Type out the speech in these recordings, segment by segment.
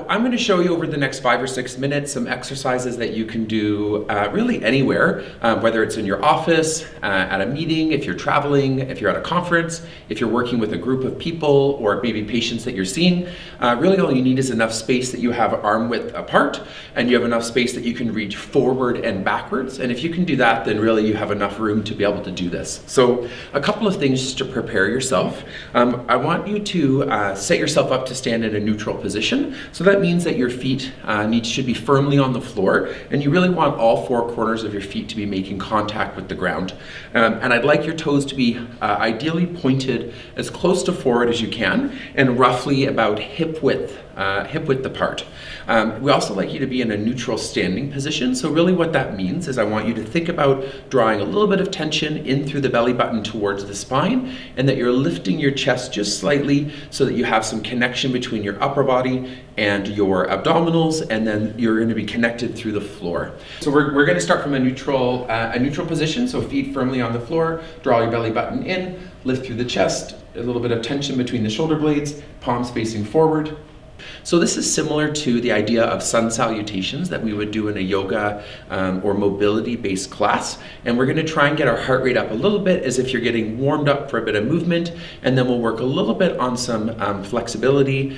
I'm going to show you over the next 5 or 6 minutes some exercises that you can do really anywhere, whether it's in your office, at a meeting, if you're traveling, if you're at a conference, if you're working with a group of people or maybe patients that you're seeing. Really all you need is enough space that you have arm width apart and you have enough space that you can reach forward and backwards. And if you can do that, then really you have enough room to be able to do this. So a couple of things to prepare yourself. I want you to set yourself up to stand in a neutral position. So that means that your feet should be firmly on the floor, and you really want all 4 corners of your feet to be making contact with the ground. And I'd like your toes to be ideally pointed as close to forward as you can and roughly about hip width apart. We also like you to be in a neutral standing position. So really what that means is I want you to think about drawing a little bit of tension in through the belly button towards the spine, and that you're lifting your chest just slightly so that you have some connection between your upper body and your abdominals, and then you're going to be connected through the floor. So we're going to start from a neutral position, so feet firmly on the floor, draw your belly button in, lift through the chest, a little bit of tension between the shoulder blades, palms facing forward. So this is similar to the idea of sun salutations that we would do in a yoga or mobility-based class. And we're going to try and get our heart rate up a little bit as if you're getting warmed up for a bit of movement. And then we'll work a little bit on some flexibility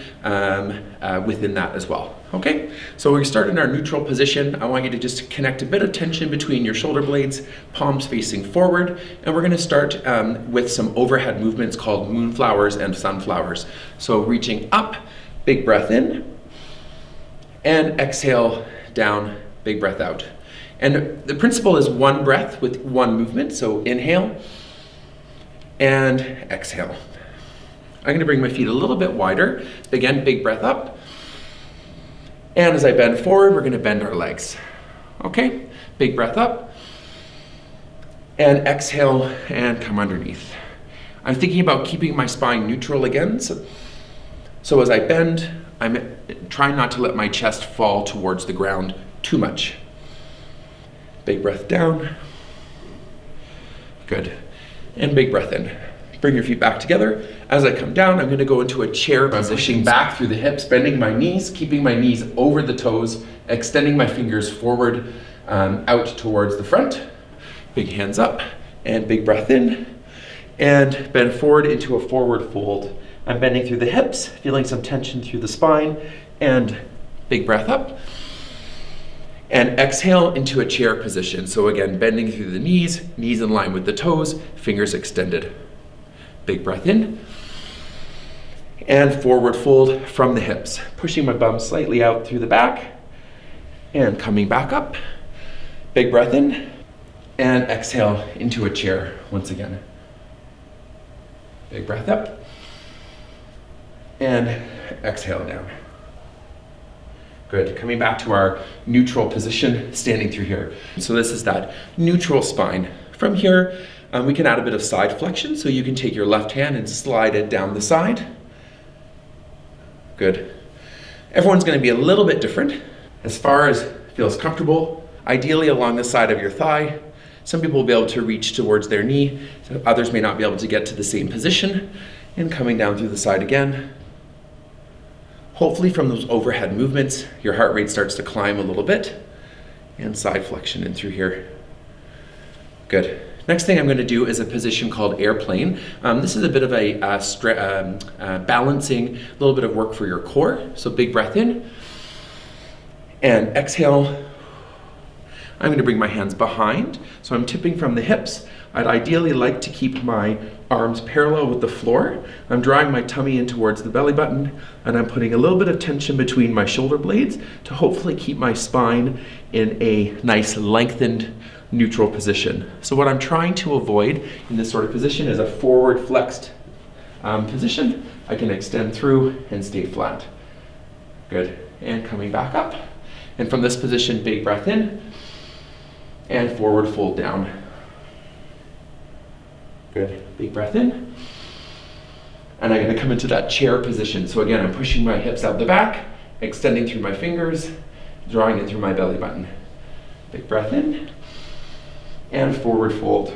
within that as well. Okay, so we start in our neutral position. I want you to just connect a bit of tension between your shoulder blades, palms facing forward. And we're going to start with some overhead movements called moonflowers and sunflowers. So reaching up, big breath in, and exhale down, big breath out. And the principle is 1 breath with 1 movement. So inhale and exhale. I'm going to bring my feet a little bit wider. Again, big breath up. And as I bend forward, we're going to bend our legs. Okay, big breath up. And exhale and come underneath. I'm thinking about keeping my spine neutral again. So as I bend, I'm trying not to let my chest fall towards the ground too much. Big breath down. Good. And big breath in. Bring your feet back together. As I come down, I'm going to go into a chair position, back through the hips, bending my knees, keeping my knees over the toes, extending my fingers forward, out towards the front. Big hands up, and big breath in. And bend forward into a forward fold. I'm bending through the hips, feeling some tension through the spine, and big breath up. And exhale into a chair position. So again, bending through the knees in line with the toes, fingers extended. Big breath in. And forward fold from the hips, pushing my bum slightly out through the back, and coming back up. Big breath in, and exhale into a chair once again. Big breath up. And exhale down. Good. Coming back to our neutral position, standing through here. So this is that neutral spine. From here, we can add a bit of side flexion. So you can take your left hand and slide it down the side. Good. Everyone's going to be a little bit different as far as feels comfortable, ideally along the side of your thigh. Some people will be able to reach towards their knee. So others may not be able to get to the same position. And coming down through the side again. Hopefully from those overhead movements, your heart rate starts to climb a little bit, and side flexion in through here. Good. Next thing I'm going to do is a position called airplane. This is a bit of a balancing, a little bit of work for your core. So big breath in, and exhale. I'm going to bring my hands behind, so I'm tipping from the hips. I'd ideally like to keep my arms parallel with the floor. I'm drawing my tummy in towards the belly button, and I'm putting a little bit of tension between my shoulder blades to hopefully keep my spine in a nice lengthened neutral position. So what I'm trying to avoid in this sort of position is a forward flexed position. I can extend through and stay flat. Good. And coming back up. And from this position, big breath in, and forward fold down. Good. Big breath in. And I'm going to come into that chair position. So again, I'm pushing my hips out the back, extending through my fingers, drawing it through my belly button. Big breath in, and forward fold.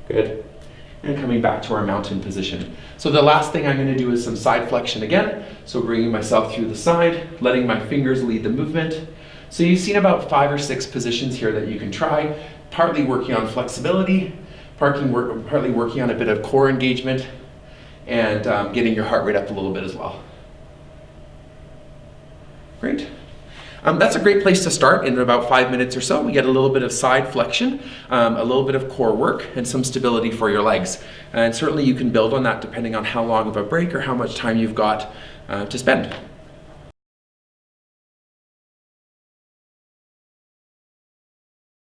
Good. and coming back to our mountain position. So the last thing I'm going to do is some side flexion again. So bringing myself through the side, letting my fingers lead the movement. So you've seen about 5 or 6 positions here that you can try, partly working on flexibility, partly working on a bit of core engagement, and getting your heart rate up a little bit as well. Great. That's a great place to start. In about 5 minutes or so, we get a little bit of side flexion, a little bit of core work, and some stability for your legs. And certainly you can build on that depending on how long of a break or how much time you've got to spend.